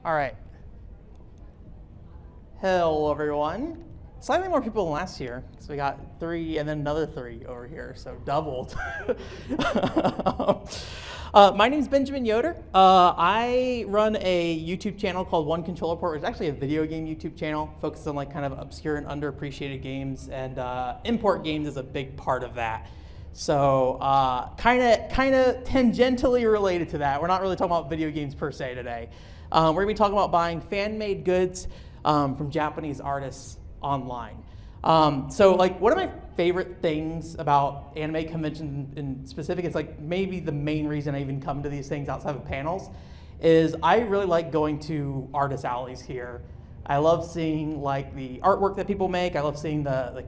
All right. Hello, everyone. Slightly more people than last year, so we got 3 and then another 3 over here, so doubled. My name's Benjamin Yoder. I run a YouTube channel called One Control Report. It's actually a video game YouTube channel focused on like kind of obscure and underappreciated games, and import games is a big part of that. So kind of tangentially related to that. We're not really talking about video games per se today. We're going to be talking about buying fan-made goods from Japanese artists online. So like one of my favorite things about anime conventions in specific, it's like maybe the main reason I even come to these things outside of panels, is I really like going to artist alleys here. I love seeing like the artwork that people make. I love seeing the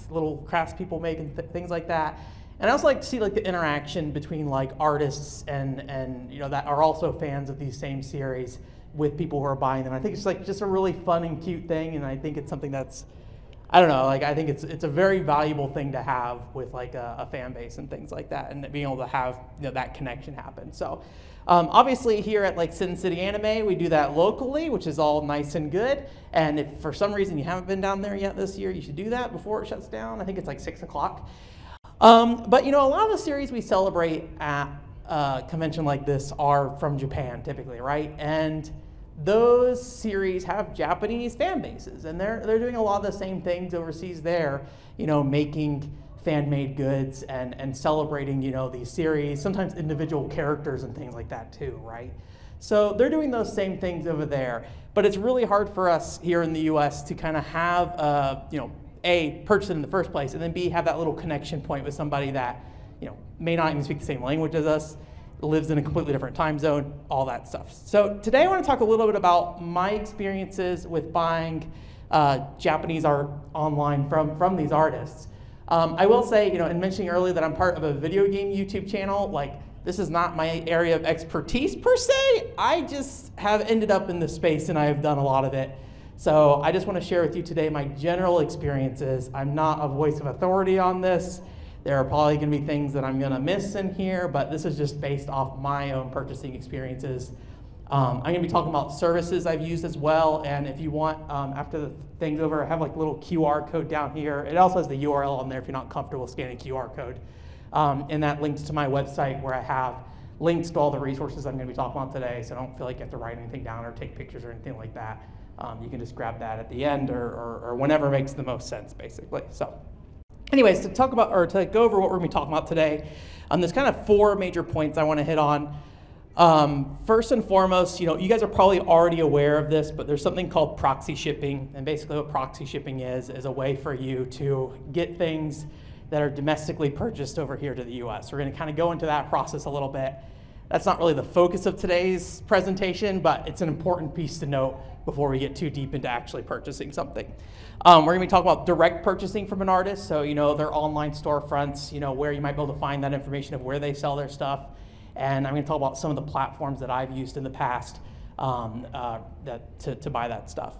little crafts people make and things like that. And I also like to see like the interaction between like artists and you know that are also fans of these same series with people who are buying them. I think it's like just a really fun and cute thing, and I think it's something that's, I don't know, like I think it's a very valuable thing to have with like a fan base and things like that, and being able to have, you know, that connection happen. So obviously here at like Sin City Anime, we do that locally, which is all nice and good. And if for some reason you haven't been down there yet this year, you should do that before it shuts down. I think it's like 6 o'clock. But you know, a lot of the series we celebrate at a convention like this are from Japan typically, right? And those series have Japanese fan bases, and they're doing a lot of the same things overseas there, you know, making fan-made goods and celebrating, you know, these series, sometimes individual characters and things like that too, right? So they're doing those same things over there, but it's really hard for us here in the US to kind of have, you know, A, purchase it in the first place, and then B, have that little connection point with somebody that, you know, may not even speak the same language as us, lives in a completely different time zone, all that stuff. So today I want to talk a little bit about my experiences with buying Japanese art online from these artists. I will say, you know, in mentioning earlier that I'm part of a video game YouTube channel, like this is not my area of expertise per se. I just have ended up in this space and I have done a lot of it. So I just want to share with you today my general experiences. I'm not a voice of authority on this. There are probably going to be things that I'm going to miss in here, but this is just based off my own purchasing experiences. I'm going to be talking about services I've used as well, and if you want, after the thing's over, I have like a little QR code down here. It also has the URL on there if you're not comfortable scanning QR code. And that links to my website where I have links to all the resources I'm going to be talking about today, so I don't feel like you have to write anything down or take pictures or anything like that. You can just grab that at the end or whenever makes the most sense, basically. So. Anyways, to talk about, or to go over what we're going to be talking about today, there's kind of 4 major points I want to hit on. First and foremost, you know, you guys are probably already aware of this, but there's something called proxy shipping, and basically what proxy shipping is a way for you to get things that are domestically purchased over here to the US. We're going to kind of go into that process a little bit. That's not really the focus of today's presentation, but it's an important piece to note before we get too deep into actually purchasing something. We're going to be talking about direct purchasing from an artist, so you know, their online storefronts, you know, where you might be able to find that information of where they sell their stuff. And I'm going to talk about some of the platforms that I've used in the past to buy that stuff.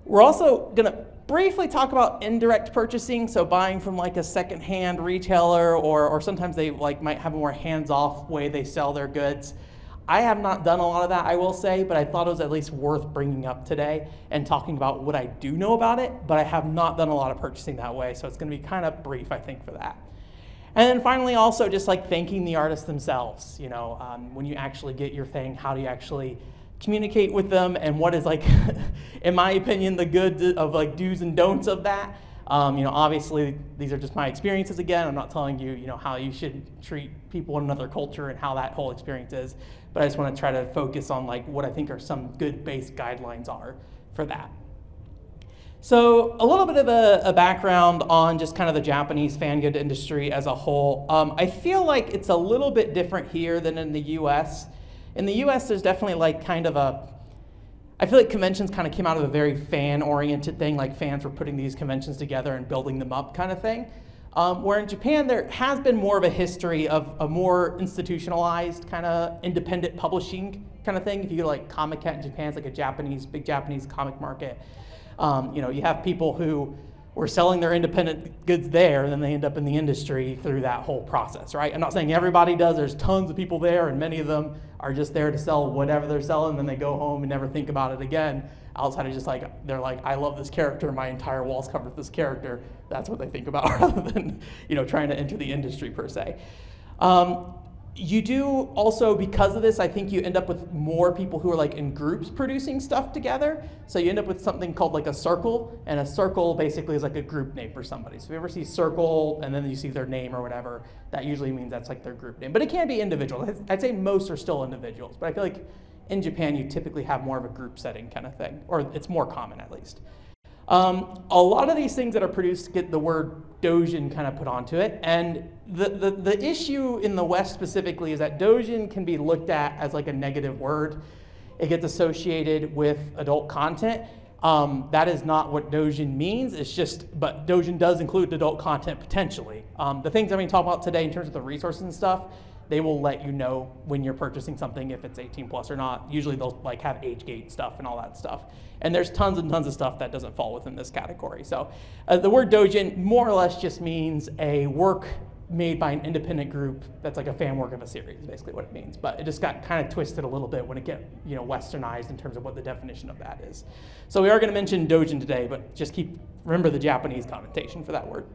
We're also going to briefly talk about indirect purchasing, so buying from like a secondhand retailer, or sometimes they like might have a more hands-off way they sell their goods. I have not done a lot of that, I will say, but I thought it was at least worth bringing up today and talking about what I do know about it, but I have not done a lot of purchasing that way, so it's going to be kind of brief, I think, for that. And then finally, also just like thanking the artists themselves. You know, when you actually get your thing, how do you actually communicate with them, and what is like, in my opinion, the good of like do's and don'ts of that. You know, obviously these are just my experiences again. I'm not telling you, you know, how you should treat people in another culture and how that whole experience is, but I just want to try to focus on like what I think are some good base guidelines are for that. So a little bit of a background on just kind of the Japanese fan good industry as a whole. I feel like it's a little bit different here than in the US. In the US, there's definitely like kind of I feel like conventions kind of came out of a very fan-oriented thing, like fans were putting these conventions together and building them up kind of thing. Where in Japan, there has been more of a history of a more institutionalized kind of independent publishing kind of thing. If you go to like Comic-Con in Japan, it's like a big Japanese comic market. You know, you have people who were selling their independent goods there, and then they end up in the industry through that whole process, right? I'm not saying everybody does. There's tons of people there, and many of them are just there to sell whatever they're selling, and then they go home and never think about it again, outside of just like, they're like, I love this character, my entire wall's covered with this character. That's what they think about rather than, you know, trying to enter the industry per se. You do also, because of this, I think you end up with more people who are like in groups producing stuff together. So you end up with something called like a circle, and a circle basically is like a group name for somebody. So if you ever see circle and then you see their name or whatever, that usually means that's like their group name. But it can be individual. I'd say most are still individuals, but I feel like in Japan you typically have more of a group setting kind of thing, or it's more common at least. A lot of these things that are produced get the word Doujin kind of put onto it, and the issue in the West specifically is that Doujin can be looked at as like a negative word. It gets associated with adult content. That is not what Doujin means. It's just, but Doujin does include adult content potentially. The things I'm going to talk about today in terms of the resources and stuff, they will let you know when you're purchasing something if it's 18 plus or not. Usually they'll like have age gate stuff and all that stuff. And there's tons and tons of stuff that doesn't fall within this category. So the word Doujin more or less just means a work made by an independent group that's like a fan work of a series, is basically what it means. But it just got kind of twisted a little bit when it get, you know, westernized in terms of what the definition of that is. So we are going to mention Doujin today, but just remember the Japanese connotation for that word.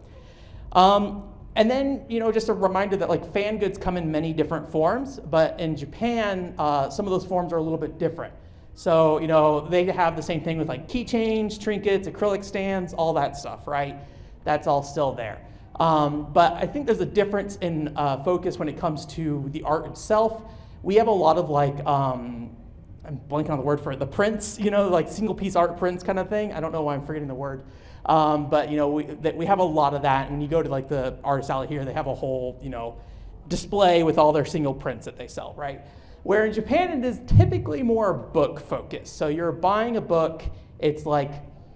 And then, you know, just a reminder that like fan goods come in many different forms, but in Japan, some of those forms are a little bit different. So, you know, they have the same thing with like keychains, trinkets, acrylic stands, all that stuff, right? That's all still there. But I think there's a difference in focus when it comes to the art itself. We have a lot of like, I'm blanking on the word for it, the prints, you know, like single piece art prints kind of thing. I don't know why I'm forgetting the word. But you know, we have a lot of that, and when you go to like the artist alley here, they have a whole, you know, display with all their single prints that they sell, right? Where in Japan it is typically more book focused. So you're buying a book, it's like,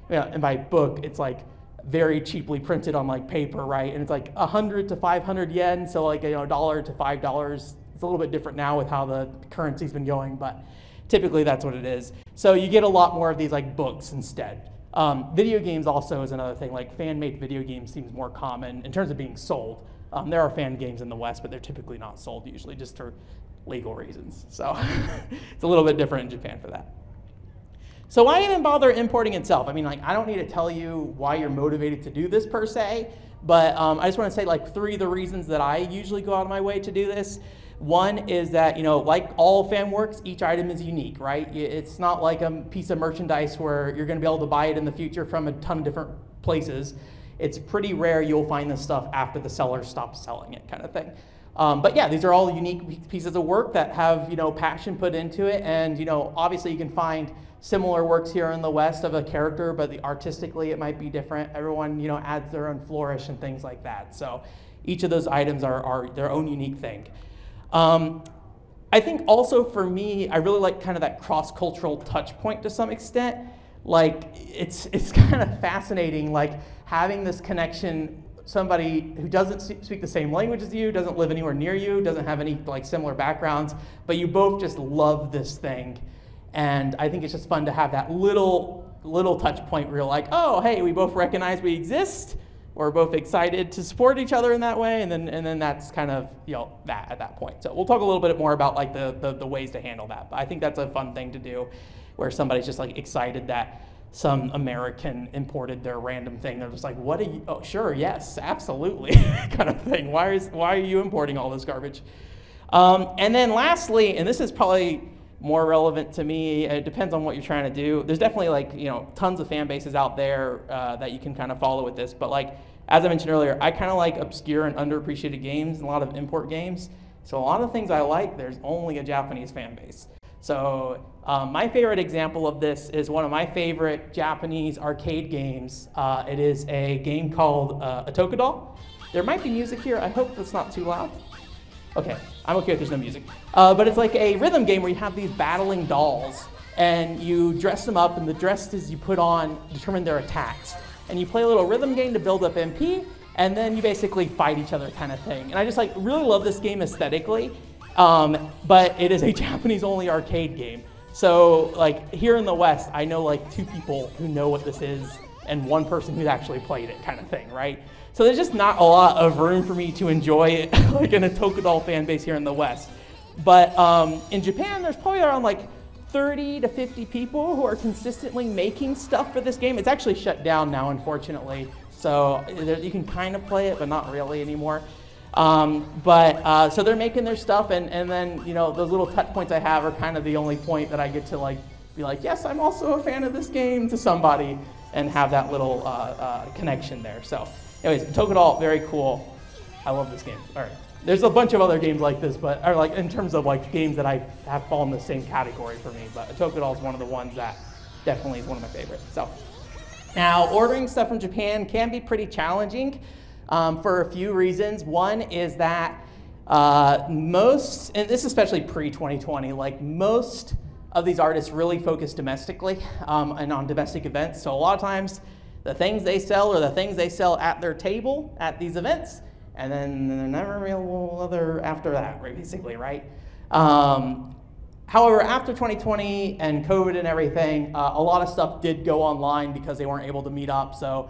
and by book, it's like very cheaply printed on like paper, right? And it's like 100 to 500 yen, so like, you know, $1 to $5. It's a little bit different now with how the currency's been going, but typically that's what it is. So you get a lot more of these like books instead. Video games also is another thing. Like fan-made video games seems more common in terms of being sold. There are fan games in the West, but they're typically not sold usually just for legal reasons. So it's a little bit different in Japan for that. So why even bother importing itself? I mean, like, I don't need to tell you why you're motivated to do this per se, but I just want to say like 3 of the reasons that I usually go out of my way to do this. One is that, you know, like all fan works, each item is unique, right? It's not like a piece of merchandise where you're going to be able to buy it in the future from a ton of different places. It's pretty rare you'll find this stuff after the seller stops selling it, kind of thing. But yeah, these are all unique pieces of work that have, you know, passion put into it. And, you know, obviously you can find similar works here in the West of a character, but artistically it might be different. Everyone, you know, adds their own flourish and things like that. So each of those items are their own unique thing. I think also for me, I really like kind of that cross-cultural touch point to some extent. Like it's kind of fascinating, like having this connection, somebody who doesn't speak the same language as you, doesn't live anywhere near you, doesn't have any like similar backgrounds, but you both just love this thing. And I think it's just fun to have that little touch point where you're like, oh, hey, we both recognize we exist. We're both excited to support each other in that way, and then that's kind of, you know, that at that point. So we'll talk a little bit more about like the ways to handle that. But I think that's a fun thing to do, where somebody's just like excited that some American imported their random thing. They're just like, what are you? Oh, sure, yes, absolutely, kind of thing. Why are you importing all this garbage? And then lastly, and this is probably more relevant to me, it depends on what you're trying to do. There's definitely like, you know, tons of fan bases out there that you can kind of follow with this, but like, as I mentioned earlier, I kind of like obscure and underappreciated games and a lot of import games. So a lot of things I like, there's only a Japanese fan base. So my favorite example of this is one of my favorite Japanese arcade games. It is a game called Doll. There might be music here. I hope that's not too loud. Okay, I'm okay if there's no music. But it's like a rhythm game where you have these battling dolls, and you dress them up, and the dresses you put on determine their attacks. And you play a little rhythm game to build up MP, and then you basically fight each other kind of thing. And I just like really love this game aesthetically, but it is a Japanese-only arcade game. So like here in the West, I know like 2 people who know what this is, and 1 person who's actually played it kind of thing, right? So there's just not a lot of room for me to enjoy it like in a Doll fan base here in the West. But in Japan, there's probably around like 30 to 50 people who are consistently making stuff for this game. It's actually shut down now, unfortunately. So you can kind of play it, but not really anymore. So they're making their stuff, and then, you know, those little touch points I have are kind of the only point that I get to like be like, yes, I'm also a fan of this game to somebody, and have that little connection there. So anyways, Tokudal, very cool. I love this game. All right. There's a bunch of other games like this, but or like in terms of like games that I have fallen in the same category for me, but Tokudal is one of the ones that definitely is one of my favorites. So now, ordering stuff from Japan can be pretty challenging for a few reasons. One is that most, and this is especially pre-2020, like most of these artists really focus domestically and on domestic events. So a lot of times the things they sell are the things they sell at their table at these events, and then they're never real other after that, right, basically, right? However, after 2020 and COVID and everything, a lot of stuff did go online because they weren't able to meet up. So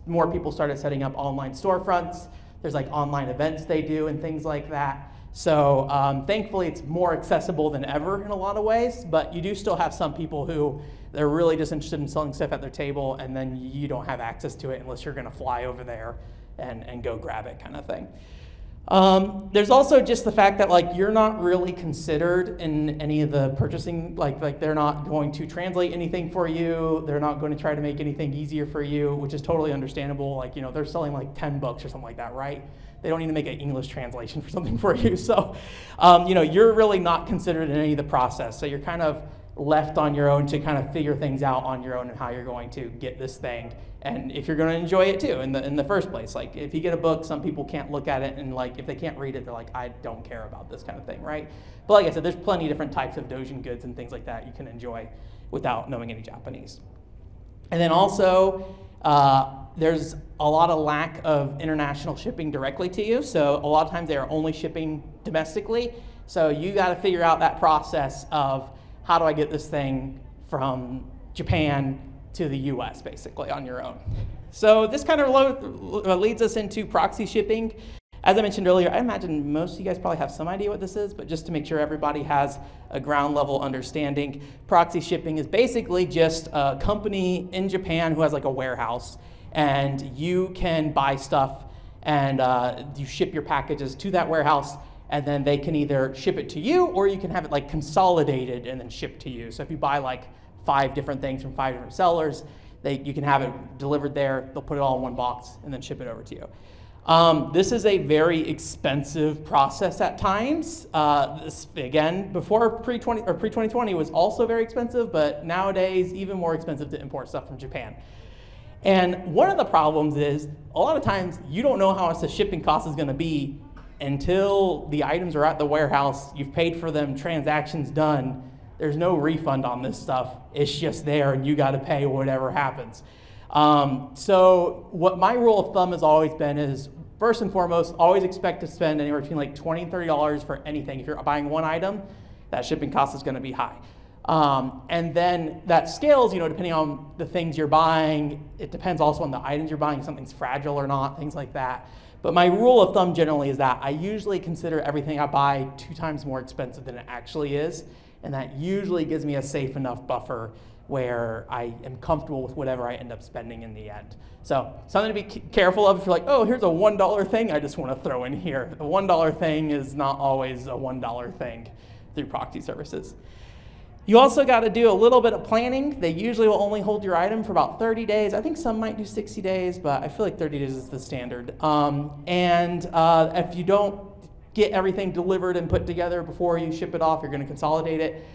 more people started setting up online storefronts. There's like online events they do and things like that. So thankfully, it's more accessible than ever in a lot of ways. But you do still have some people who they're really just interested in selling stuff at their table, and then you don't have access to it unless you're going to fly over there and go grab it, kind of thing. There's also just the fact that like you're not really considered in any of the purchasing, like they're not going to translate anything for you. They're not going to try to make anything easier for you, which is totally understandable. Like, you know, they're selling like 10 bucks or something like that, right? They don't need to make an English translation for something for you. So, you know, you're really not considered in any of the process. So you're kind of left on your own to kind of figure things out on your own and how you're going to get this thing, and if you're going to enjoy it too in the first place. Like if you get a book, some people can't look at it, and like if they can't read it, they're like, I don't care about this kind of thing, right? But like I said, there's plenty of different types of Doujin goods and things like that you can enjoy without knowing any Japanese. And then also there's a lot of lack of international shipping directly to you. So a lot of times they are only shipping domestically. So you got to figure out that process of how do I get this thing from Japan to the US, basically, on your own. So this kind of leads us into proxy shipping. As I mentioned earlier, I imagine most of you guys probably have some idea what this is, but just to make sure everybody has a ground level understanding, proxy shipping is basically just a company in Japan who has like a warehouse, and you can buy stuff and you ship your packages to that warehouse, and then they can either ship it to you or you can have it like consolidated and then shipped to you. So if you buy like 5 different things from 5 different sellers, you can have it delivered there, they'll put it all in one box and then ship it over to you. This is a very expensive process at times. This, again, before pre-2020 was also very expensive, but nowadays even more expensive to import stuff from Japan. And one of the problems is a lot of times you don't know how much the shipping cost is going to be until the items are at the warehouse, you've paid for them, transactions done. There's no refund on this stuff. It's just there and you got to pay whatever happens. So what my rule of thumb has always been is, first and foremost, always expect to spend anywhere between like $20 and $30 for anything. If you're buying one item, that shipping cost is going to be high. And then that scales, you know, depending on the things you're buying. It depends also on the items you're buying, if something's fragile or not, things like that. But my rule of thumb generally is that I usually consider everything I buy 2 times more expensive than it actually is. And that usually gives me a safe enough buffer where I am comfortable with whatever I end up spending in the end. So something to be careful of if you're like, oh, here's a $1 thing I just want to throw in here. The $1 thing is not always a $1 thing through proxy services. You also got to do a little bit of planning. They usually will only hold your item for about 30 days. I think some might do 60 days, but I feel like 30 days is the standard. If you don't get everything delivered and put together before you ship it off, you're going to consolidate it.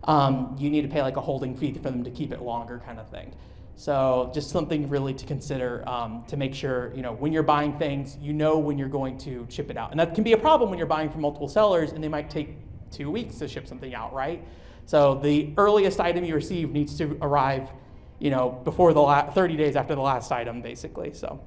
You need to pay like a holding fee for them to keep it longer, kind of thing. So just something really to consider to make sure, you know, when you're buying things, you know when you're going to ship it out. And that can be a problem when you're buying from multiple sellers and they might take 2 weeks to ship something out, right? So the earliest item you receive needs to arrive, you know, before the 30 days after the last item, basically. So,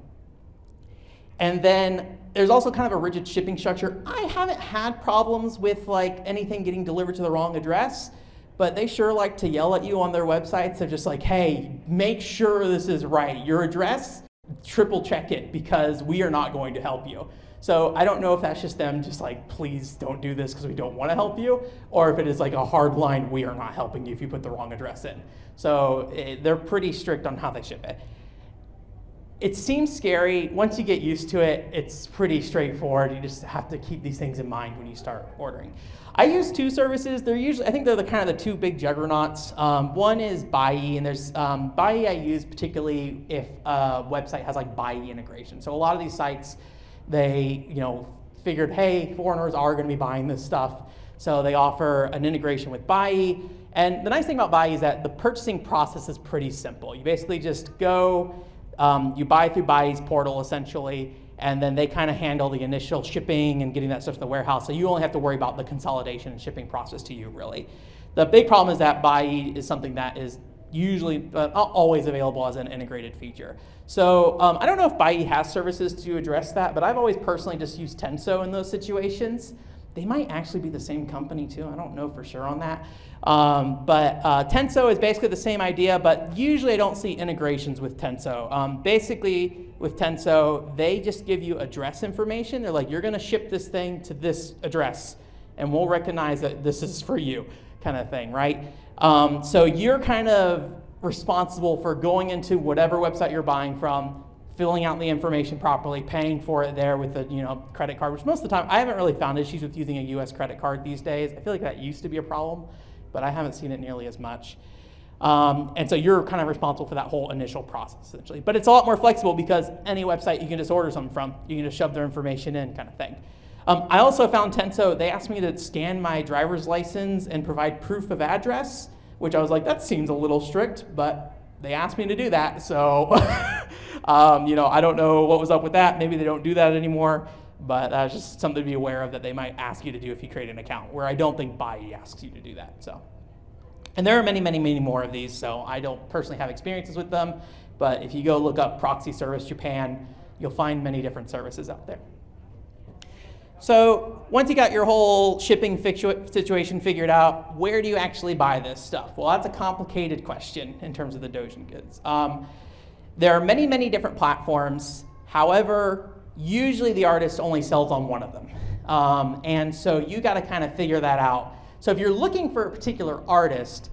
and then there's also kind of a rigid shipping structure. I haven't had problems with like anything getting delivered to the wrong address, but they sure like to yell at you on their websites. They're just like, hey, make sure this is right. Your address, triple check it because we are not going to help you. So I don't know if that's just them just like, please don't do this because we don't want to help you, or if it is like a hard line, we are not helping you if you put the wrong address in. So they're pretty strict on how they ship it. It seems scary. Once you get used to it, it's pretty straightforward. You just have to keep these things in mind when you start ordering. I use two services. They're usually, I think they're the kind of the two big juggernauts. One is Buyee, and there's Buyee I use particularly if a website has like Buyee integration. So a lot of these sites, they figured, hey, foreigners are going to be buying this stuff, so they offer an integration with Buyee. And the nice thing about Buyee is that the purchasing process is pretty simple. You basically just go, you buy through Buyee's portal essentially, and then they kind of handle the initial shipping and getting that stuff to the warehouse. So you only have to worry about the consolidation and shipping process to you, really. The big problem is that Buyee is something that is usually not always available as an integrated feature. So I don't know if Buyee has services to address that, but I've always personally just used Tenso in those situations. They might actually be the same company too. I don't know for sure on that. But Tenso is basically the same idea, but usually I don't see integrations with Tenso. Basically with Tenso, they just give you address information. They're like, you're gonna ship this thing to this address and we'll recognize that this is for you, kind of thing, right? So you're kind of responsible for going into whatever website you're buying from, filling out the information properly, paying for it there with a credit card, which most of the time, I haven't really found issues with using a US credit card these days. I feel like that used to be a problem, but I haven't seen it nearly as much. And so you're kind of responsible for that whole initial process, essentially. But it's a lot more flexible because any website you can just order something from, you can just shove their information in, kind of thing. I also found Tenso, they asked me to scan my driver's license and provide proof of address, which I was like, that seems a little strict, but they asked me to do that, so I don't know what was up with that. Maybe they don't do that anymore, but that's just something to be aware of that they might ask you to do if you create an account, where I don't think Buyee asks you to do that. So, and there are many, many, many more of these, so I don't personally have experiences with them, but if you go look up Proxy Service Japan, you'll find many different services out there. So once you got your whole shipping situation figured out, where do you actually buy this stuff? Well, that's a complicated question in terms of the Doujin goods. There are many, many different platforms. However, usually the artist only sells on one of them. And so you got to kind of figure that out. So if you're looking for a particular artist,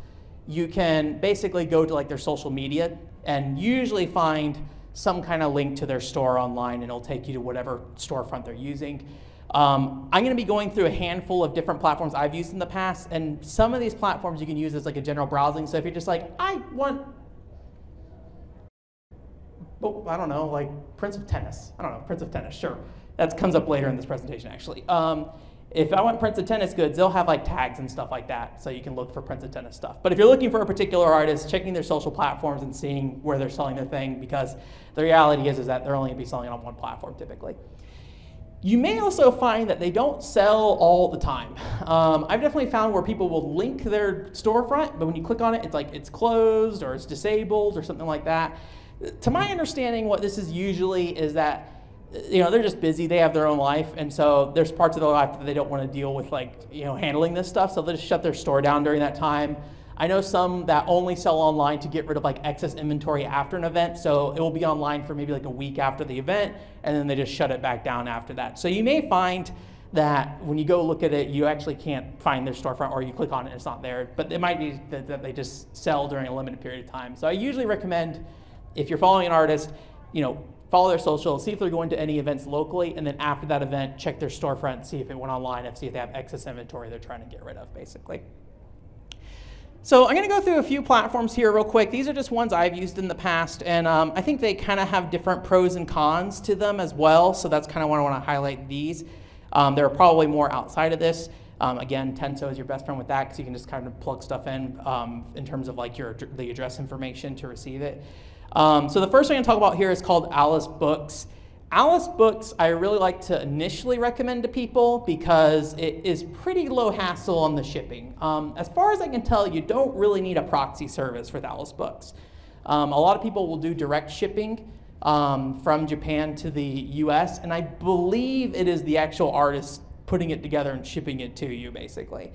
you can basically go to like their social media and usually find some kind of link to their store online, and it'll take you to whatever storefront they're using. I'm going to be going through a handful of different platforms I've used in the past, and some of these platforms you can use as like a general browsing. So if you're just like, I want, I don't know, like Prince of Tennis. I don't know, Prince of Tennis, sure. That comes up later in this presentation, actually. If I want Prince of Tennis goods, they'll have like tags and stuff like that, so you can look for Prince of Tennis stuff. But if you're looking for a particular artist, checking their social platforms and seeing where they're selling their thing, because the reality is that they're only going to be selling it on one platform typically. You may also find that they don't sell all the time. I've definitely found where people will link their storefront, but when you click on it, it's like it's closed or it's disabled or something like that. To my understanding, what this is usually is that they're just busy, they have their own life, and so there's parts of their life that they don't want to deal with, like handling this stuff, so they just shut their store down during that time. I know some that only sell online to get rid of like excess inventory after an event, so it will be online for maybe like a week after the event, and then they just shut it back down after that. So you may find that when you go look at it, you actually can't find their storefront, or you click on it and it's not there, but it might be that they just sell during a limited period of time. So I usually recommend, if you're following an artist, follow their social, see if they're going to any events locally, and then after that event, check their storefront, see if it went online, and see if they have excess inventory they're trying to get rid of, basically. So I'm going to go through a few platforms here real quick. These are just ones I've used in the past, and I think they kind of have different pros and cons to them as well, so that's kind of why I want to highlight these. There are probably more outside of this. Again, Tenso is your best friend with that, because you can just kind of plug stuff in terms of like the address information to receive it. So the first thing I'm going to talk about here is called Alice Books. Alice Books I really like to initially recommend to people because it is pretty low hassle on the shipping. As far as I can tell, you don't really need a proxy service with Alice Books. A lot of people will do direct shipping from Japan to the US, and I believe it is the actual artist putting it together and shipping it to you, basically.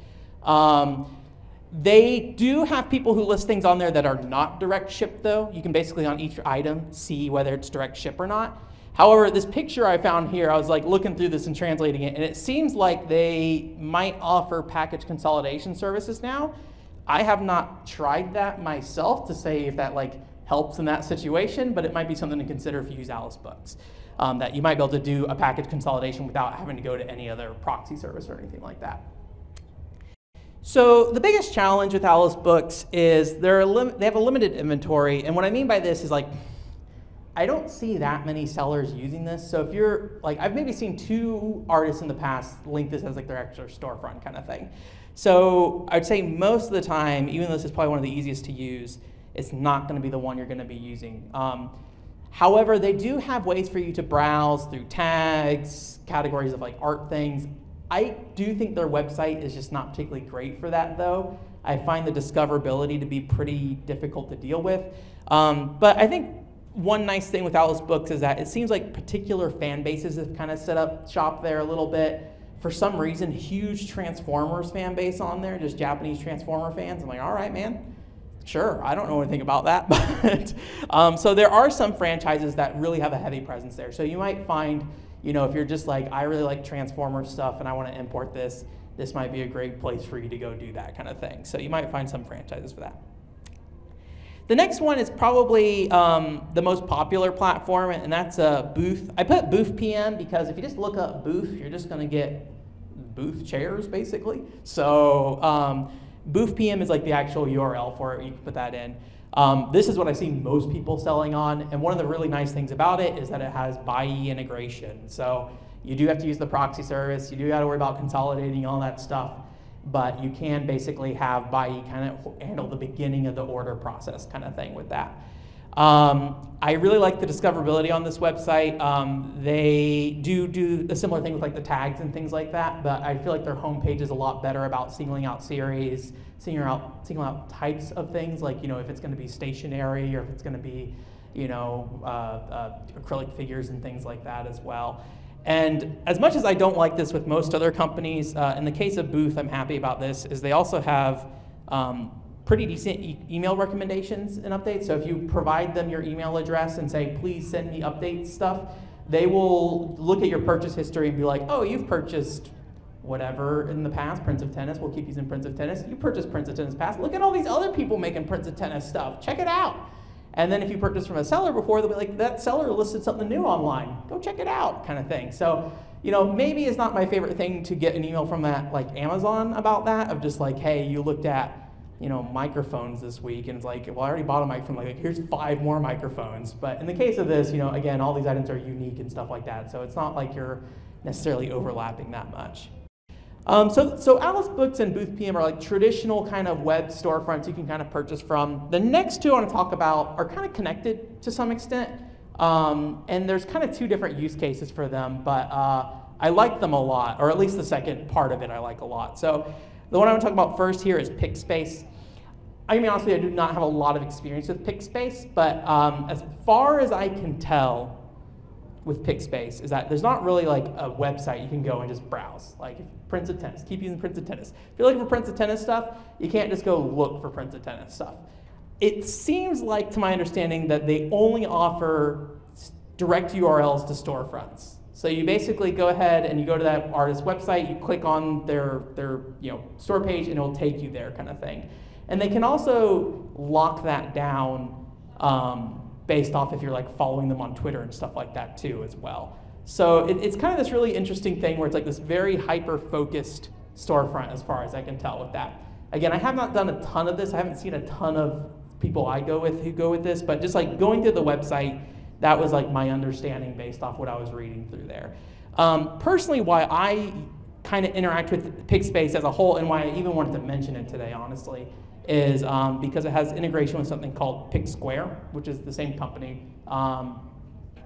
They do have people who list things on there that are not direct ship, though. You can basically on each item see whether it's direct ship or not. However, this picture I found here, I was like looking through this and translating it, and it seems like they might offer package consolidation services now. I have not tried that myself to say if that like helps in that situation, but it might be something to consider if you use Alice Books. That you might be able to do a package consolidation without having to go to any other proxy service or anything like that. So the biggest challenge with Alice Books is they have a limited inventory, and what I mean by this is like, I don't see that many sellers using this. So if you're like, I've maybe seen 2 artists in the past link this as like their extra storefront kind of thing. So I'd say most of the time, even though this is probably one of the easiest to use, it's not going to be the one you're going to be using. However, they do have ways for you to browse through tags, categories of like art things. I do think their website is just not particularly great for that though. I find the discoverability to be pretty difficult to deal with. But I think one nice thing with Alice Books is that it seems like particular fan bases have kind of set up shop there a little bit. For some reason, huge Transformers fan base on there, just Japanese Transformer fans. I'm like, all right, man. Sure, I don't know anything about that, but so there are some franchises that really have a heavy presence there. So you might find, you know, if you're just like, I really like Transformers stuff and I want to import this, this might be a great place for you to go do that kind of thing. So you might find some franchises for that. The next one is probably the most popular platform, and that's Booth. I put Booth.pm because if you just look up Booth, you're just going to get Booth chairs, basically. So Booth.pm is like the actual URL for it. You can put that in. This is what I see most people selling on, and one of the really nice things about it is that it has BIE integration. So you do have to use the proxy service. You do got to worry about consolidating all that stuff, but you can basically have BIE kind of handle the beginning of the order process kind of thing with that. I really like the discoverability on this website. They do a similar thing with like the tags and things like that, but I feel like their homepage is a lot better about singling out series, singling out types of things, like, you know, if it's going to be stationary or if it's going to be, you know, acrylic figures and things like that as well. And as much as I don't like this with most other companies, in the case of Booth, I'm happy about this, is they also have pretty decent email recommendations and updates. So if you provide them your email address and say, please send me update stuff, they will look at your purchase history and be like, oh, you've purchased whatever in the past, Prince of Tennis, we'll keep using Prince of Tennis. You purchased Prince of Tennis past, look at all these other people making Prince of Tennis stuff, check it out. And then if you purchased from a seller before, they'll be like, that seller listed something new online, go check it out, kind of thing. So, you know, maybe it's not my favorite thing to get an email from that, like Amazon about that, of just like, hey, you looked at, you know, microphones this week, and it's like, well, I already bought a microphone, like here's 5 more microphones. But in the case of this, you know, again, all these items are unique and stuff like that, so it's not like you're necessarily overlapping that much. So Alice Books and Booth.pm are like traditional kind of web storefronts you can kind of purchase from. The next 2 I want to talk about are kind of connected to some extent, and there's kind of 2 different use cases for them, but I like them a lot, or at least the second part of it I like a lot. So the one I want to talk about first here is PICSpace. I mean, honestly, I do not have a lot of experience with PICSpace, but as far as I can tell with PICSpace is that there's not really like a website you can go and just browse. Like Prince of Tennis, keep using Prince of Tennis. If you're looking for Prince of Tennis stuff, you can't just go look for Prince of Tennis stuff. It seems like, to my understanding, that they only offer direct URLs to storefronts. So you basically go ahead and you go to that artist's website, you click on their store page, and it'll take you there kind of thing. And they can also lock that down based off if you're like following them on Twitter and stuff like that too as well. So it's kind of this really interesting thing where it's like this very hyper-focused storefront as far as I can tell with that. Again, I have not done a ton of this. I haven't seen a ton of people I go with who go with this, but just like going through the website, that was like my understanding based off what I was reading through there. Personally, why I kind of interact with PICSpace as a whole, and why I even wanted to mention it today, honestly, is because it has integration with something called PICTSQUARE, which is the same company.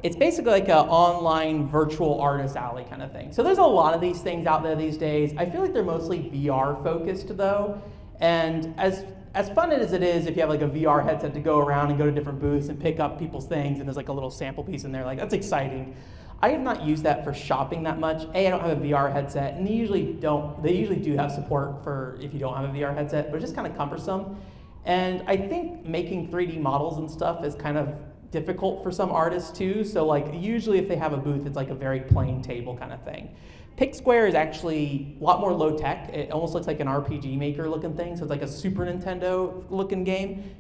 It's basically like an online virtual artist alley kind of thing. So there's a lot of these things out there these days. I feel like they're mostly VR focused though, and as fun as it is if you have like a VR headset to go around and go to different booths and pick up people's things, and there's like a little sample piece in there, like that's exciting. I have not used that for shopping that much. I don't have a VR headset, and they usually do have support for if you don't have a VR headset, but it's just kind of cumbersome. And I think making 3D models and stuff is kind of difficult for some artists too. So like usually if they have a booth, it's like a very plain table kind of thing. PICTSQUARE is actually a lot more low tech. It almost looks like an RPG maker looking thing. So it's like a Super Nintendo looking game,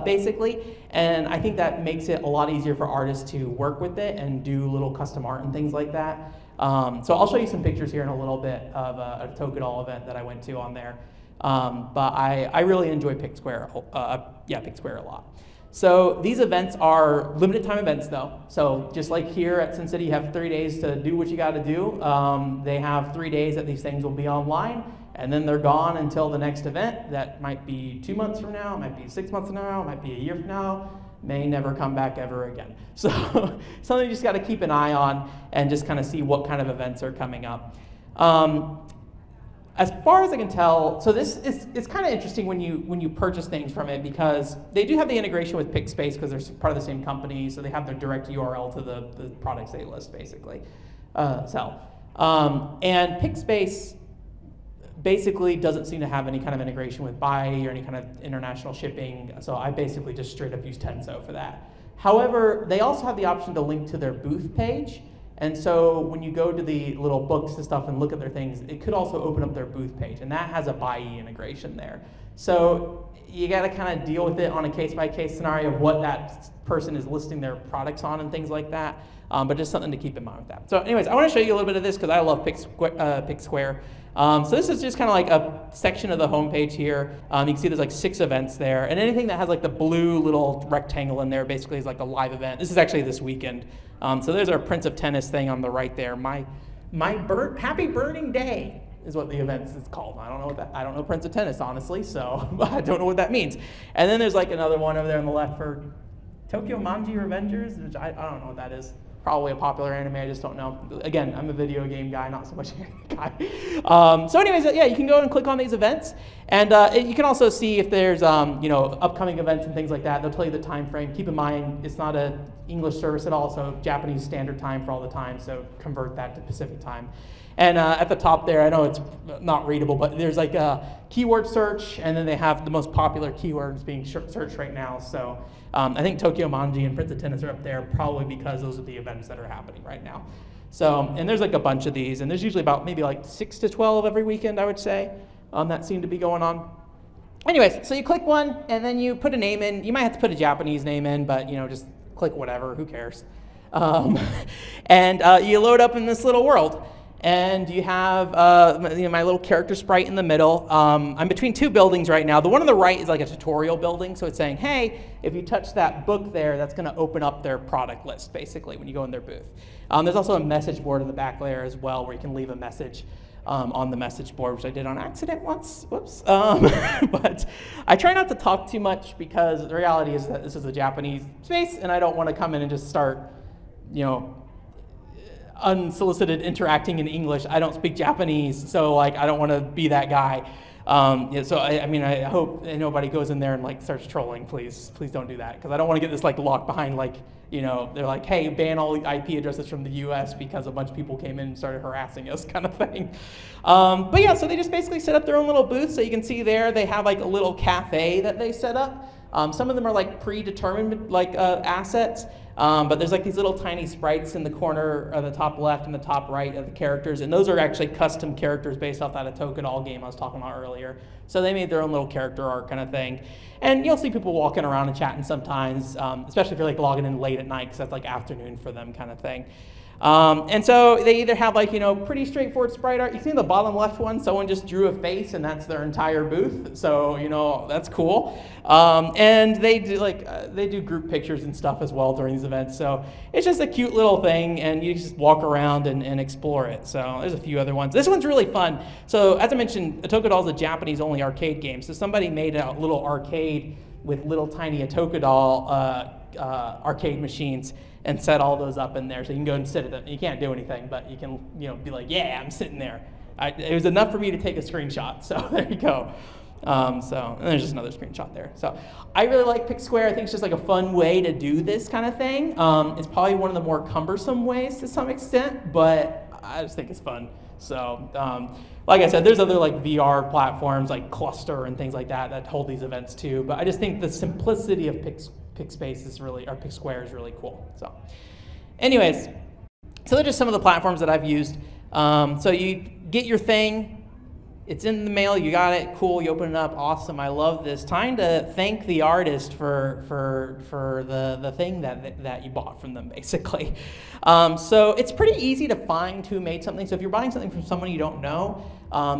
basically. And I think that makes it a lot easier for artists to work with it and do little custom art and things like that. So I'll show you some pictures here in a little bit of a Tokedoll event that I went to on there. But I really enjoy PICTSQUARE, PICTSQUARE a lot. So these events are limited time events though. So just like here at Sin City, you have 3 days to do what you got to do. They have 3 days that these things will be online, and then they're gone until the next event. That might be 2 months from now, it might be 6 months from now, it might be a year from now, may never come back ever again. So something you just got to keep an eye on and just kind of see what kind of events are coming up. As far as I can tell, so this is, it's kind of interesting when you purchase things from it, because they do have the integration with PicSpace because they're part of the same company, so they have their direct URL to the products they list, basically, sell. And PicSpace basically doesn't seem to have any kind of integration with Buy or any kind of international shipping, so I basically just straight up use Tenso for that. However, they also have the option to link to their booth page. And so when you go to the little books and stuff and look at their things, it could also open up their booth page, and that has a Buy integration there. So you got to kind of deal with it on a case-by-case scenario of what that person is listing their products on and things like that, but just something to keep in mind with that. So anyways, I want to show you a little bit of this because I love PicTSQUARE. So this is just kind of like a section of the homepage here. You can see there's like 6 events there, and anything that has like the blue little rectangle in there basically is like a live event. This is actually this weekend. So there's our Prince of Tennis thing on the right there. Happy Burning Day is what the event is called. I don't know what that. I don't know Prince of Tennis honestly, so I don't know what that means. And then there's like another one over there on the left for Tokyo Manji Revengers, which I don't know what that is. Probably a popular anime, I just don't know. Again, I'm a video game guy, not so much an anime guy. So anyways, yeah, you can go and click on these events, and you can also see if there's upcoming events and things like that. They'll tell you the time frame. Keep in mind, it's not an English service at all, so Japanese standard time for all the time, so convert that to Pacific time. And at the top there, I know it's not readable, but there's like a keyword search, and then they have the most popular keywords being searched right now. So I think Tokyo Manji and Prince of Tennis are up there probably because those are the events that are happening right now. So, and there's like a bunch of these, and there's usually about maybe like 6 to 12 every weekend, I would say, that seem to be going on. Anyways, so you click one, and then you put a name in. You might have to put a Japanese name in, but just click whatever, who cares? And you load up in this little world. And you have my little character sprite in the middle. I'm between 2 buildings right now. The one on the right is like a tutorial building, so it's saying, hey, if you touch that book there, that's going to open up their product list, basically, when you go in their booth. There's also a message board in the back there as well, where you can leave a message on the message board, which I did on accident once. Whoops. But I try not to talk too much because the reality is that this is a Japanese space, and I don't want to come in and just start, unsolicited interacting in English. I don't speak Japanese, so like I don't want to be that guy. So I mean, I hope nobody goes in there and like starts trolling. Please don't do that, because I don't want to get this like locked behind like they're like, hey, ban all IP addresses from the US because a bunch of people came in and started harassing us, kind of thing. But yeah, so they just basically set up their own little booth. So you can see there they have like a little cafe that they set up. Some of them are like predetermined like assets. But there's like these little tiny sprites in the corner of the top left and the top right of the characters, and those are actually custom characters based off that Tokedoll game I was talking about earlier. So they made their own little character art kind of thing. And you'll see people walking around and chatting sometimes, especially if you're like logging in late at night, because that's like afternoon for them kind of thing. And so they either have like, pretty straightforward sprite art. You can see in the bottom left one, someone just drew a face and that's their entire booth. So, that's cool. And they do group pictures and stuff as well during these events. So it's just a cute little thing, and you just walk around and explore it. So there's a few other ones. This one's really fun. So as I mentioned, Tokedoll is a Japanese only arcade game. So somebody made a little arcade with little tiny Tokedoll arcade machines and set all those up in there, so you can go and sit at them. You can't do anything, but you can, be like, yeah, I'm sitting there. It was enough for me to take a screenshot, so there you go. And there's just another screenshot there. So I really like PICTSQUARE. I think it's just like a fun way to do this kind of thing. It's probably one of the more cumbersome ways to some extent, but I just think it's fun. So like I said, there's other like VR platforms like Cluster and things like that hold these events too, but I just think the simplicity of PicSpace is really, or PICTSQUARE is really cool. So anyways, so they're just some of the platforms that I've used. So you get your thing, it's in the mail, you got it, cool, you open it up, awesome, I love this. Time to thank the artist for the thing that you bought from them, basically. So it's pretty easy to find who made something. So if you're buying something from someone you don't know,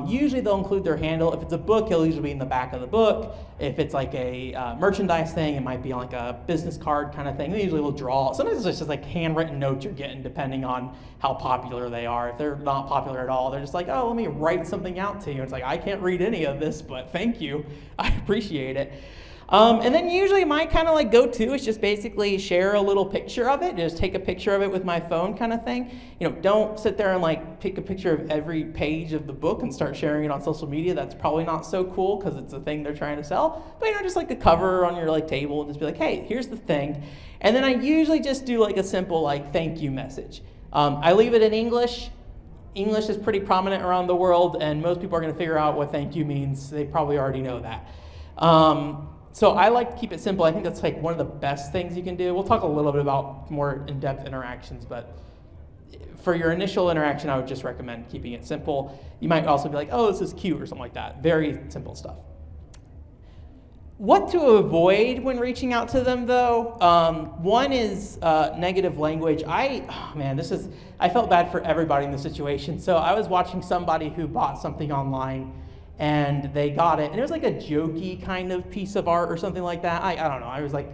usually they'll include their handle. If it's a book, it'll usually be in the back of the book. If it's like a merchandise thing, it might be like a business card kind of thing. They usually will draw. Sometimes it's just like handwritten notes you're getting depending on how popular they are. If they're not popular at all, they're just like, oh, let me write something out to you. It's like, I can't read any of this, but thank you. I appreciate it. And then usually my kind of like go-to is just basically share a little picture of it, just take a picture of it with my phone kind of thing. You know, don't sit there and like pick a picture of every page of the book and start sharing it on social media. That's probably not so cool because it's a thing they're trying to sell. But you know, just like a cover on your like table and just be like, hey, here's the thing. And then I usually just do like a simple like thank you message. I leave it in English. English is pretty prominent around the world, and most people are going to figure out what thank you means. They probably already know that. So I like to keep it simple. I think that's like one of the best things you can do. We'll talk a little bit about more in-depth interactions, but for your initial interaction, I would just recommend keeping it simple. You might also be like, oh, this is cute or something like that. Very simple stuff. What to avoid when reaching out to them, though? One is negative language. I felt bad for everybody in the situation. So I was watching somebody who bought something online, and they got it, and it was like a jokey kind of piece of art or something like that. I don't know. I was like,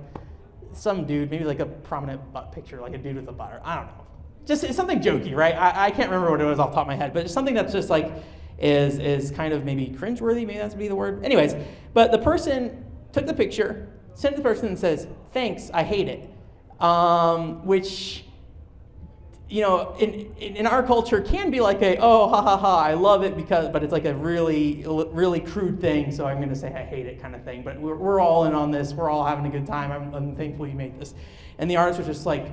some dude, maybe like a prominent butt picture, like a dude with a butt. I don't know. Just it's something jokey, right? I can't remember what it was off the top of my head, but it's something that's just like is kind of maybe cringeworthy. Maybe that's be the word. Anyways, but the person took the picture, sent it to the person and says, thanks, I hate it. Which, you know, in our culture can be like a, oh, ha, ha, ha, I love it but it's like a really, really crude thing, so I'm going to say I hate it kind of thing. But we're all in on this. We're all having a good time. I'm thankful you made this. And the artist was just like,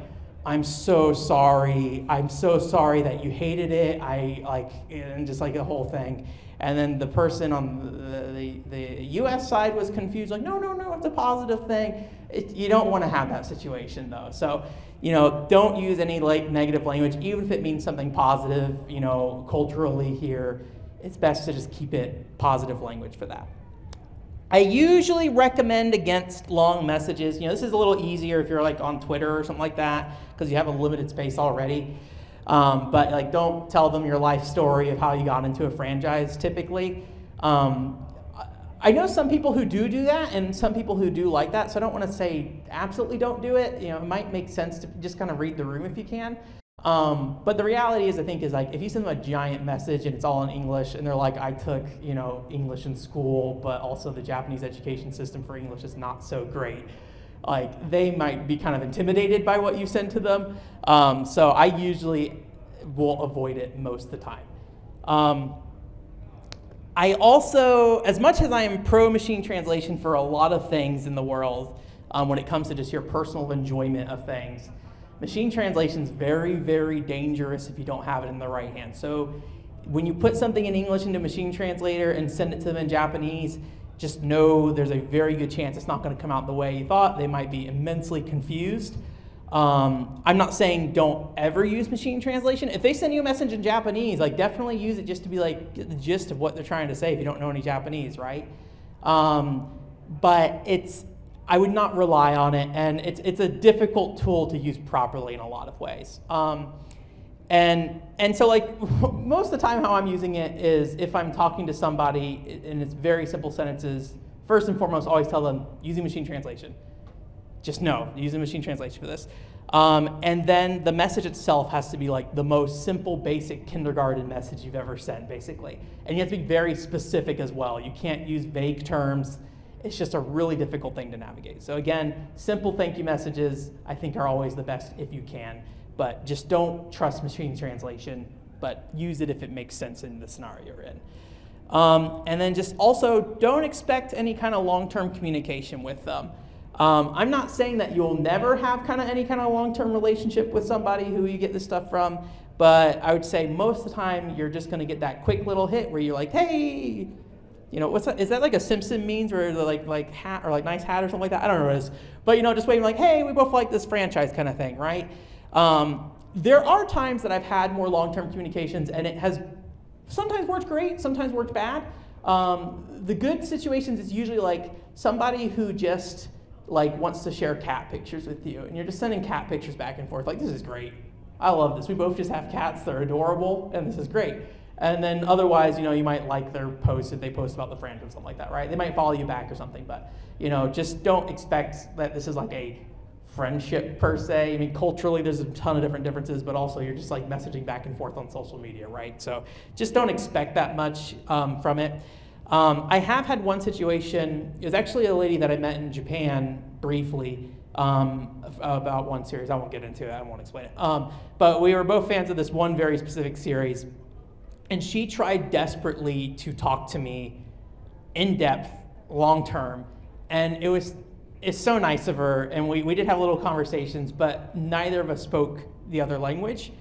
I'm so sorry. I'm so sorry that you hated it. And just like the whole thing. And then the person on the U.S. side was confused, like, no, it's a positive thing. You don't want to have that situation, though. So, you know, don't use any negative language, even if it means something positive, you know, culturally here. It's best to just keep it positive language for that. I usually recommend against long messages. You know, this is a little easier if you're like on Twitter or something like that, because you have a limited space already. But like, don't tell them your life story of how you got into a franchise typically. I know some people who do that and some people who do like that, so I don't want to say absolutely don't do it. You know, it might make sense to just kind of read the room if you can. But the reality is, I think, is like if you send them a giant message and it's all in English and they're like, I took, you know, English in school, but also the Japanese education system for English is not so great. Like, they might be kind of intimidated by what you send to them. So I usually will avoid it most of the time. I also, as much as I am pro machine translation for a lot of things in the world, when it comes to just your personal enjoyment of things, machine translation is very, very dangerous if you don't have it in the right hands. So when you put something in English into a machine translator and send it to them in Japanese, just know there's a very good chance it's not going to come out the way you thought. They might be immensely confused. I'm not saying don't ever use machine translation. If they send you a message in Japanese, like, definitely use it just to be like, get the gist of what they're trying to say if you don't know any Japanese, right? But I would not rely on it, and it's a difficult tool to use properly in a lot of ways. And so, like, most of the time how I'm using it is if I'm talking to somebody and it's very simple sentences, first and foremost, always tell them, using machine translation. Just know, using machine translation for this. And then the message itself has to be like the most simple, basic kindergarten message you've ever sent, basically. And you have to be very specific as well. You can't use vague terms. It's just a really difficult thing to navigate. So again, simple thank you messages, I think, are always the best if you can. But just don't trust machine translation, but use it if it makes sense in the scenario you're in. And then just also don't expect any kind of long-term communication with them. I'm not saying that you'll never have any kind of long-term relationship with somebody who you get this stuff from, but I would say most of the time you're just going to get that quick little hit where you're like, hey, you know, is that like a Simpson memes where they're like hat or like nice hat or something like that? I don't know what it is. But, you know, just waving like, hey, we both like this franchise kind of thing, right? There are times that I've had more long-term communications, and it has sometimes worked great, sometimes worked bad. The good situations is usually like somebody who just like wants to share cat pictures with you, and you're just sending cat pictures back and forth. Like, this is great. I love this. We both just have cats. They're adorable, and this is great. And then otherwise, you know, you might like their post if they post about the franchise or something like that, right? They might follow you back or something, but, you know, just don't expect that this is like a friendship per se. I mean, culturally, there's a ton of different differences, but also you're just like messaging back and forth on social media, right? So just don't expect that much from it. I have had one situation. It was actually a lady that I met in Japan briefly about one series. I won't get into it. I won't explain it. But we were both fans of this one very specific series. And she tried desperately to talk to me in depth, long term, and it's so nice of her, and we did have little conversations, but neither of us spoke the other language.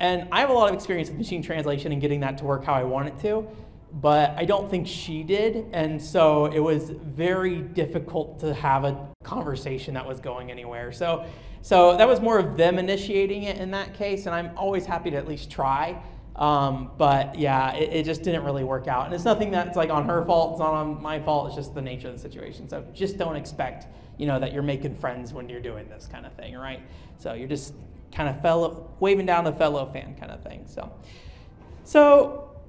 And I have a lot of experience with machine translation and getting that to work how I want it to, but I don't think she did, and so it was very difficult to have a conversation that was going anywhere. So that was more of them initiating it in that case, and I'm always happy to at least try. But yeah, it just didn't really work out. And it's nothing that's like on her fault, it's not on my fault, it's just the nature of the situation. So just don't expect, you know, that you're making friends when you're doing this kind of thing, right? So you're just kind of waving down a fellow fan kind of thing. So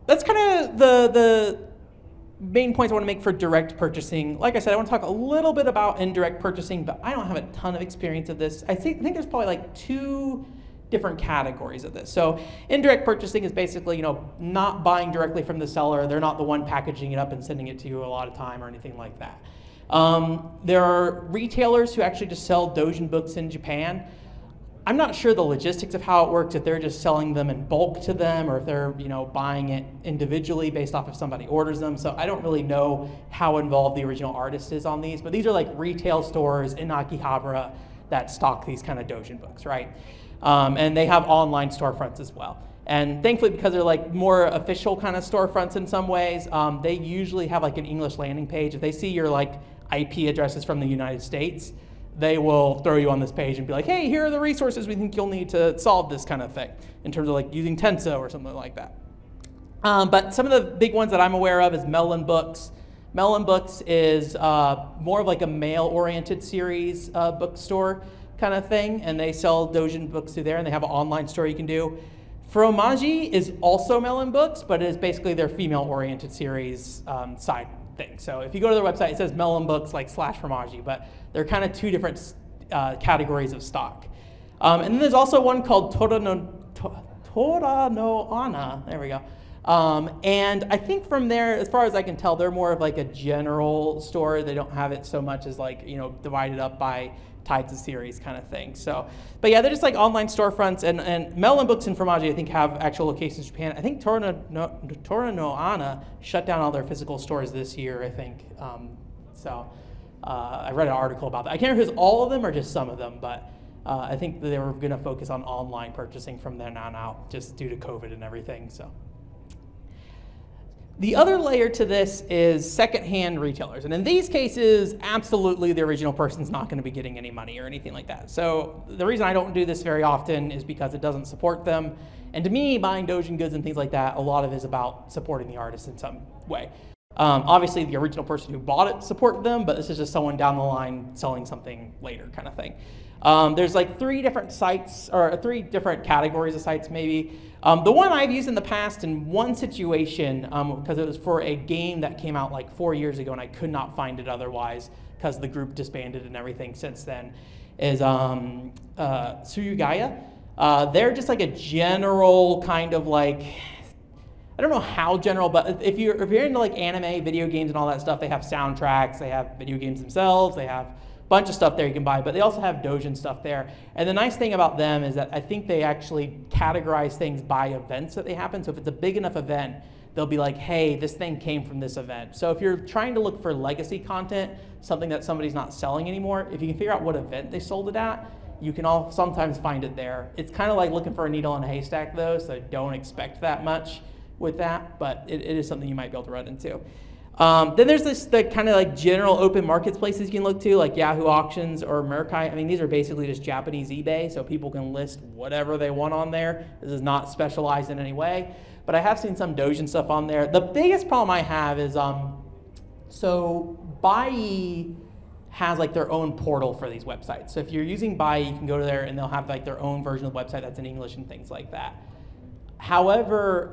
that's kind of the main points I want to make for direct purchasing. Like I said, I want to talk a little bit about indirect purchasing, but I don't have a ton of experience of this. I think there's probably like two different categories of this. So indirect purchasing is basically, you know, not buying directly from the seller. They're not the one packaging it up and sending it to you a lot of time or anything like that. There are retailers who actually just sell Doujin books in Japan. I'm not sure the logistics of how it works, if they're just selling them in bulk to them or if they're, you know, buying it individually based off if somebody orders them. So I don't really know how involved the original artist is on these, but these are like retail stores in Akihabara that stock these kind of Doujin books, right? And they have online storefronts as well. And thankfully, because they're like more official kind of storefronts in some ways, they usually have like an English landing page. If they see your like IP addresses from the United States, they will throw you on this page and be like, hey, here are the resources we think you'll need to solve this kind of thing, in terms of like using Tenso or something like that. But some of the big ones that I'm aware of is Melon Books. Melon Books is more of like a male-oriented series bookstore kind of thing, and they sell Doujin books through there, and they have an online store you can do. Fromaji is also Melon Books, but it is basically their female-oriented series side thing. So if you go to their website, it says Melon Books like /Fromaji, but they're kind of two different categories of stock. And then there's also one called Tora no Ana. There we go. And I think from there, as far as I can tell, they're more of like a general store. They don't have it so much as like, you know, divided up by types of series kind of thing. So, but yeah, they're just like online storefronts, and Melon Books and Fromaji I think have actual locations in Japan. I think Tora no Ana shut down all their physical stores this year, I think. I read an article about that. I can't remember if it was all of them or just some of them, but I think they were going to focus on online purchasing from then on out, just due to COVID and everything. So. The other layer to this is secondhand retailers. And in these cases, absolutely the original person's not going to be getting any money or anything like that. So the reason I don't do this very often is because it doesn't support them. And to me, buying Doujin goods and things like that, a lot of it is about supporting the artist in some way. Obviously, the original person who bought it supported them, but this is just someone down the line selling something later kind of thing. There's like three different sites, or three different categories of sites maybe. The one I've used in the past in one situation, because it was for a game that came out like 4 years ago and I could not find it otherwise because the group disbanded and everything since then, is Surugaya. They're just like a general kind of like, I don't know how general, but if you're into like anime, video games and all that stuff, they have soundtracks, they have video games themselves, they have bunch of stuff there you can buy, but they also have Doujin stuff there. And the nice thing about them is that I think they actually categorize things by events that they happen. So if it's a big enough event, they'll be like, hey, this thing came from this event. So if you're trying to look for legacy content, something that somebody's not selling anymore, if you can figure out what event they sold it at, you can sometimes find it there. It's kind of like looking for a needle in a haystack though, so don't expect that much with that, but it is something you might be able to run into. Then there's the kind of like general open marketplaces you can look to, like Yahoo Auctions or Mercai. I mean, these are basically just Japanese eBay, so people can list whatever they want on there. This is not specialized in any way, but I have seen some Doujin stuff on there. The biggest problem I have is, so Buyee has like their own portal for these websites. So if you're using Buyee, you can go to there and they'll have like their own version of the website that's in English and things like that. However,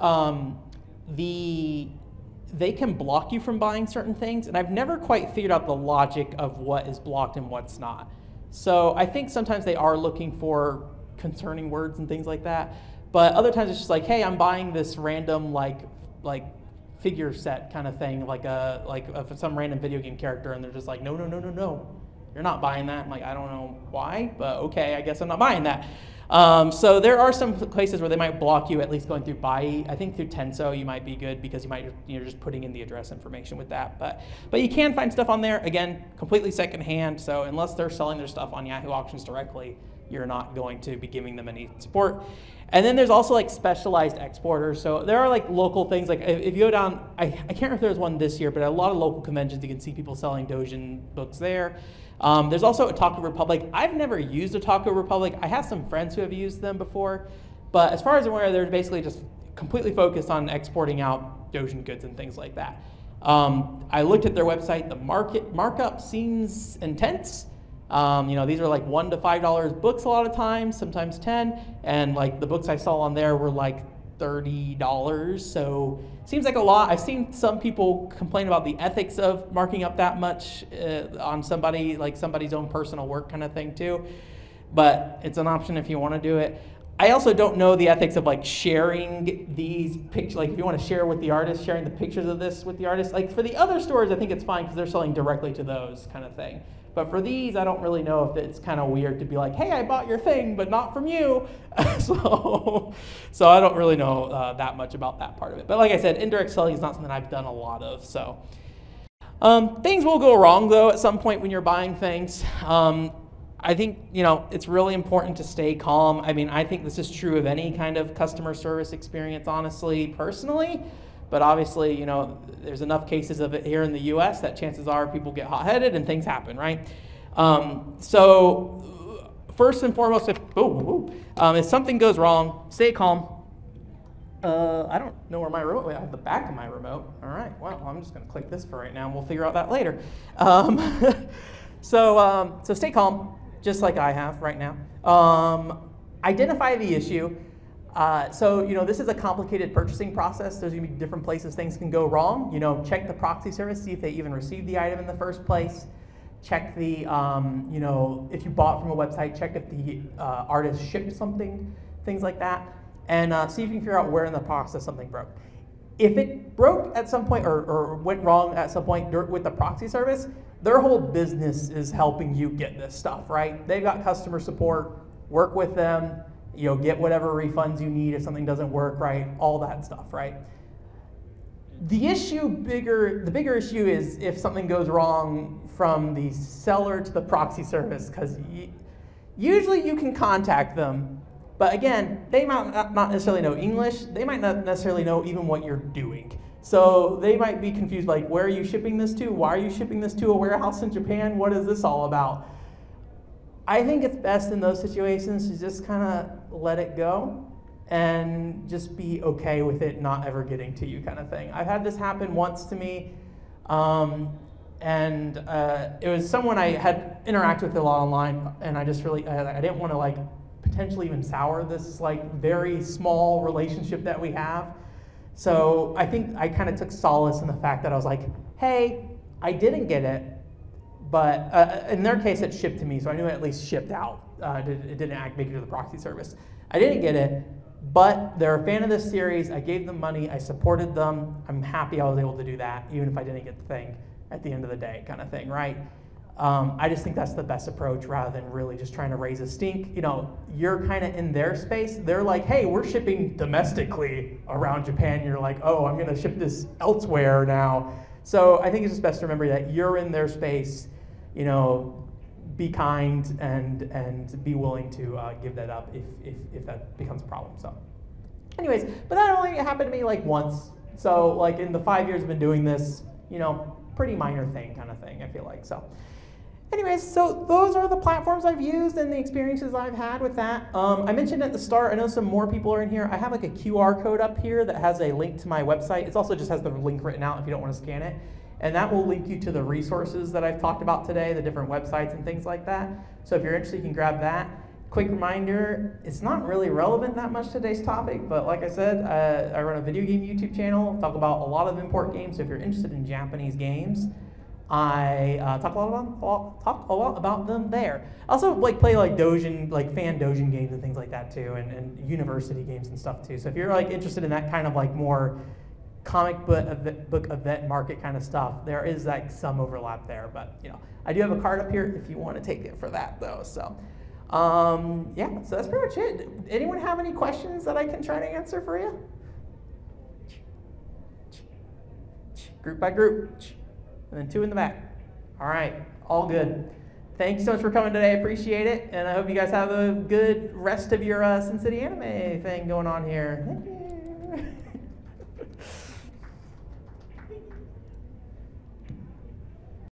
they can block you from buying certain things, and I've never quite figured out the logic of what is blocked and what's not. So I think sometimes they are looking for concerning words and things like that, but other times it's just like, hey, I'm buying this random like figure set kind of thing, like some random video game character, and they're just like, no, you're not buying that. I'm like, I don't know why, but okay, I guess I'm not buying that. So there are some places where they might block you, at least going through Buyee. I think through Tenso you might be good because you're just putting in the address information with that. But you can find stuff on there, again, completely secondhand. So unless they're selling their stuff on Yahoo Auctions directly, you're not going to be giving them any support. And then there's also like specialized exporters. So there are like local things, like if you go down, I can't remember if there's one this year, but at a lot of local conventions you can see people selling Doujin books there. There's also Otaku Republic. I've never used Otaku Republic. I have some friends who have used them before, but as far as I'm aware, they're basically just completely focused on exporting out Doujin goods and things like that. I looked at their website. The markup seems intense. These are like $1 to $5 books a lot of times, sometimes 10, and like the books I saw on there were like $30, so seems like a lot. I've seen some people complain about the ethics of marking up that much on somebody's own personal work kind of thing too, but it's an option if you want to do it. I also don't know the ethics of like sharing these pictures, like if you want to share with the artist, sharing the pictures of this with the artist. Like for the other stores, I think it's fine because they're selling directly to those kind of thing. But for these, I don't really know if it's kind of weird to be like, hey, I bought your thing, but not from you. So I don't really know that much about that part of it. But like I said, indirect selling is not something I've done a lot of. So things will go wrong, though, at some point when you're buying things. I think, it's really important to stay calm. I mean, I think this is true of any kind of customer service experience, honestly, personally. But obviously, there's enough cases of it here in the US that chances are people get hot-headed and things happen, right? So first and foremost, if something goes wrong, stay calm. I don't know where my remote is. I have the back of my remote. All right, well, I'm just going to click this for right now, and we'll figure out that later. So stay calm, just like I have right now. Identify the issue. This is a complicated purchasing process. There's going to be different places things can go wrong. Check the proxy service, see if they even received the item in the first place. Check the, if you bought from a website, check if the artist shipped something, things like that. And see if you can figure out where in the process something broke. If it broke at some point or went wrong at some point with the proxy service, their whole business is helping you get this stuff, right? They've got customer support, work with them, get whatever refunds you need if something doesn't work right, all that stuff, right? The bigger issue is if something goes wrong from the seller to the proxy service, because usually you can contact them, but again, they might not necessarily know English, they might not necessarily know even what you're doing. So they might be confused, like, where are you shipping this to? Why are you shipping this to a warehouse in Japan? What is this all about? I think it's best in those situations to just kind of let it go and just be okay with it not ever getting to you kind of thing. I've had this happen once to me, and it was someone I had interacted with a lot online, and I just really, I didn't want to like potentially even sour this like very small relationship that we have. So I think I kind of took solace in the fact that I was like, hey, I didn't get it, but in their case, it shipped to me, so I knew it at least shipped out. It didn't make it to the proxy service. I didn't get it, but they're a fan of this series. I gave them money. I supported them. I'm happy I was able to do that, even if I didn't get the thing at the end of the day kind of thing, right? I just think that's the best approach rather than really just trying to raise a stink. You're kind of in their space. They're like, hey, we're shipping domestically around Japan. You're like, oh, I'm going to ship this elsewhere now. So I think it's just best to remember that you're in their space. Be kind and be willing to give that up if that becomes a problem. So anyways, but that only happened to me like once. So like in the 5 years I've been doing this, you know, pretty minor thing kind of thing, I feel like. So anyways, so those are the platforms I've used and the experiences I've had with that. I mentioned at the start, I know some more people are in here. I have like a QR code up here that has a link to my website. It also just has the link written out if you don't want to scan it. And that will link you to the resources that I've talked about today, the different websites and things like that. So if you're interested, you can grab that. Quick reminder, it's not really relevant that much to today's topic, but like I said, I run a video game YouTube channel, talk about a lot of import games. So if you're interested in Japanese games, I talk a lot about them there. I also like play like Doujin, like fan Doujin games and things like that too, and university games and stuff too. So if you're like interested in that kind of like more comic book event market kind of stuff, there is like some overlap there. But you know, I do have a card up here if you want to take it for that though. So yeah, so that's pretty much it. Anyone have any questions that I can try to answer for you? Group by group. And then 2 in the back. All right, all good. Thank you so much for coming today. I appreciate it. And I hope you guys have a good rest of your Sin City anime thing going on here. Thank you.